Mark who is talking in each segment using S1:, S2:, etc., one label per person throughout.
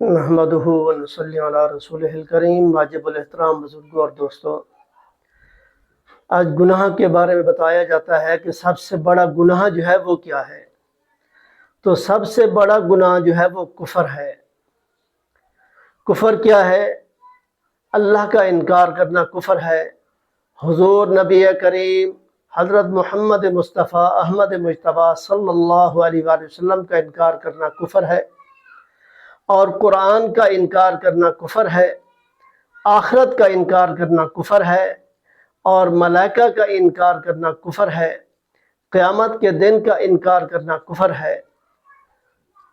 S1: نحمدہ ونصلی علی رسولہ الکریم۔ واجب الاحترام بزرگوں اور دوستوں، آج گناہ کے بارے میں بتایا جاتا ہے کہ سب سے بڑا گناہ جو ہے وہ کیا ہے۔ تو سب سے بڑا گناہ جو ہے وہ کفر ہے۔ کفر کیا ہے؟ اللہ کا انکار کرنا کفر ہے۔ حضور نبی کریم حضرت محمد مصطفیٰ احمد مجتبیٰ صلی اللہ علیہ وآلہ وسلم کا انکار کرنا کفر ہے، اور قرآن کا انکار کرنا کفر ہے، آخرت کا انکار کرنا کفر ہے، اور ملائکہ کا انکار کرنا کفر ہے، قیامت کے دن کا انکار کرنا کفر ہے۔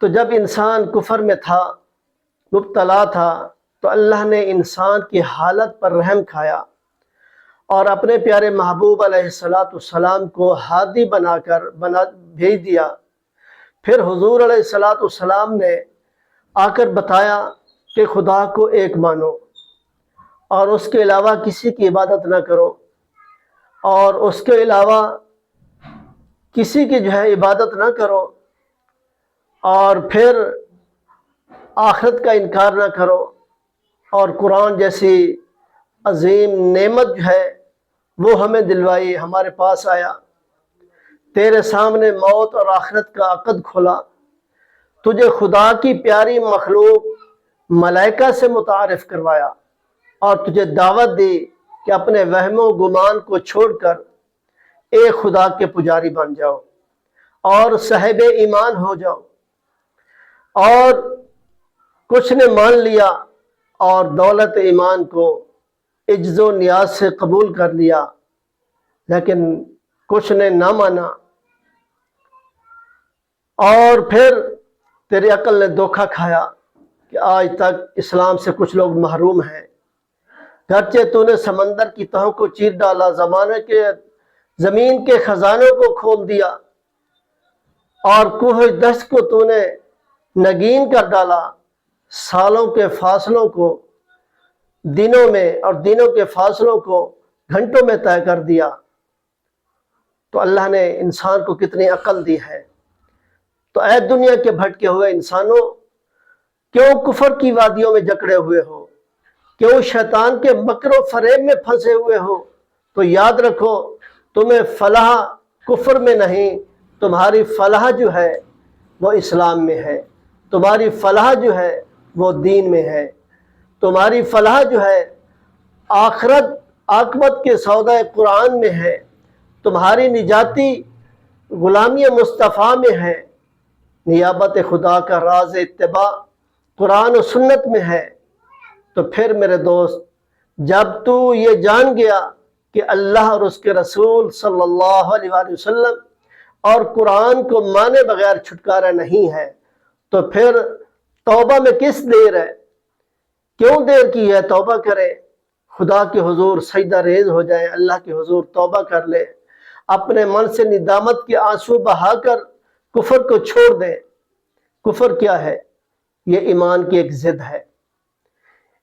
S1: تو جب انسان کفر میں تھا، مبتلا تھا، تو اللہ نے انسان کی حالت پر رحم کھایا اور اپنے پیارے محبوب علیہ السلام کو ہادی بنا کر بھیج دیا۔ پھر حضور علیہ السلام نے آ کر بتایا کہ خدا کو ایک مانو اور اس کے علاوہ کسی کی عبادت نہ کرو، اور اس کے علاوہ کسی کی عبادت نہ کرو، اور پھر آخرت کا انکار نہ کرو، اور قرآن جیسی عظیم نعمت وہ ہمیں دلوائی، ہمارے پاس آیا، تیرے سامنے موت اور آخرت کا عقد کھولا، تجھے خدا کی پیاری مخلوق ملائکہ سے متعارف کروایا، اور تجھے دعوت دی کہ اپنے وہم و گمان کو چھوڑ کر ایک خدا کے پجاری بن جاؤ اور صاحب ایمان ہو جاؤ۔ اور کچھ نے مان لیا اور دولت ایمان کو عجز و نیاز سے قبول کر لیا، لیکن کچھ نے نہ مانا، اور پھر تیری عقل نے دھوکہ کھایا کہ آج تک اسلام سے کچھ لوگ محروم ہیں۔ گرچہ تو نے سمندر کی تہوں کو چیر ڈالا، زمین کے خزانوں کو کھول دیا، اور کوہ دشت کو تو نے نگین کر ڈالا، سالوں کے فاصلوں کو دنوں میں اور دنوں کے فاصلوں کو گھنٹوں میں طے کر دیا، تو اللہ نے انسان کو کتنی عقل دی ہے۔ تو اے دنیا کے بھٹکے ہوئے انسانوں، کیوں کفر کی وادیوں میں جکڑے ہوئے ہو؟ کیوں شیطان کے مکر و فریب میں پھنسے ہوئے ہو؟ تو یاد رکھو، تمہیں فلاح کفر میں نہیں، تمہاری فلاح وہ اسلام میں ہے، تمہاری فلاح وہ دین میں ہے، تمہاری فلاح آخرت عاقبت کے سودہ قرآن میں ہے، تمہاری نجاتی غلامی مصطفیٰ میں ہے، نیابت خدا کا راز اتباع قرآن و سنت میں ہے۔ تو پھر میرے دوست، جب تو یہ جان گیا کہ اللہ اور اس کے رسول صلی اللہ علیہ وآلہ وسلم اور قرآن کو مانے بغیر چھٹکارا نہیں ہے، تو پھر توبہ میں کس دیر ہے؟ کیوں دیر کی ہے؟ توبہ کرے، خدا کے حضور سجدہ ریز ہو جائے، اللہ کے حضور توبہ کر لے، اپنے من سے ندامت کے آنسو بہا کر کفر کو چھوڑ دے۔ کفر کیا ہے؟ یہ ایمان کی ایک ضد ہے۔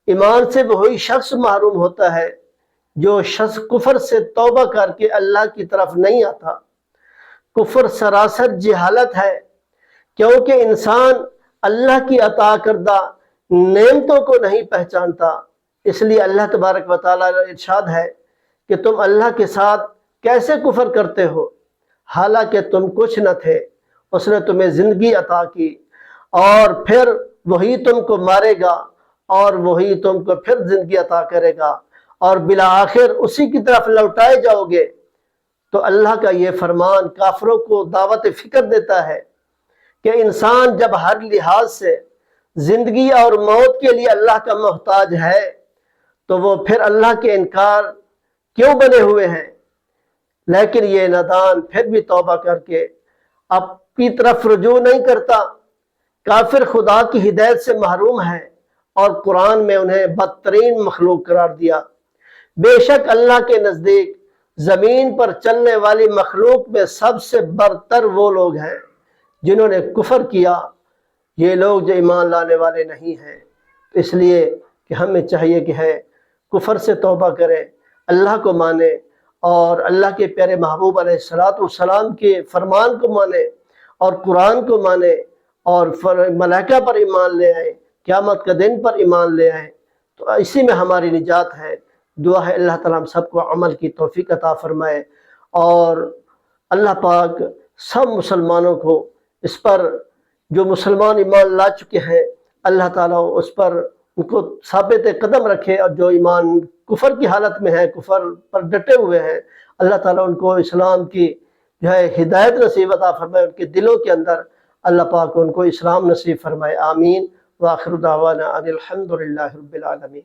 S1: ایمان سے وہی شخص محروم ہوتا ہے جو شخص کفر سے توبہ کر کے اللہ کی طرف نہیں آتا۔ کفر سراسر جہالت ہے، کیونکہ انسان اللہ کی عطا کردہ نعمتوں کو نہیں پہچانتا۔ اس لیے اللہ تبارک و تعالیٰ کا ارشاد ہے کہ تم اللہ کے ساتھ کیسے کفر کرتے ہو، حالانکہ تم کچھ نہ تھے، اس نے تمہیں زندگی عطا کی، اور پھر وہی تم کو مارے گا، اور وہی تم کو پھر زندگی عطا کرے گا، اور بالآخر اسی کی طرف لوٹائے جاؤ گے۔ تو اللہ کا یہ فرمان کافروں کو دعوت فکر دیتا ہے کہ انسان جب ہر لحاظ سے زندگی اور موت کے لیے اللہ کا محتاج ہے، تو وہ پھر اللہ کے انکار کیوں بنے ہوئے ہیں؟ لیکن یہ نادان پھر بھی توبہ کر کے اپنی طرف رجوع نہیں کرتا۔ کافر خدا کی ہدایت سے محروم ہے، اور قرآن میں انہیں بدترین مخلوق قرار دیا۔ بے شک اللہ کے نزدیک زمین پر چلنے والی مخلوق میں سب سے برتر وہ لوگ ہیں جنہوں نے کفر کیا، یہ لوگ جو ایمان لانے والے نہیں ہیں۔ اس لیے کہ ہمیں چاہیے کہ کفر سے توبہ کریں، اللہ کو مانے، اور اللہ کے پیارے محبوب علیہ السلام کے فرمان کو مانے، اور قرآن کو مانے، اور ملائکہ پر ایمان لے آئے، قیامت کا دن پر ایمان لے آئیں، تو اسی میں ہماری نجات ہے۔ دعا ہے اللہ تعالیٰ ہم سب کو عمل کی توفیق عطا فرمائے، اور اللہ پاک سب مسلمانوں کو اس پر، جو مسلمان ایمان لا چکے ہیں، اللہ تعالیٰ اس پر ان کو ثابت قدم رکھے، اور جو ایمان کفر کی حالت میں ہے، کفر پر ڈٹے ہوئے ہیں، اللہ تعالیٰ ان کو اسلام کی جو ہے ہدایت نصیب عطا فرمائے، ان کے دلوں کے اندر اللہ پاک ان کو اسلام نصیب فرمائے۔ آمین۔ وآخر دعوانا ان الحمد للہ رب العالمین۔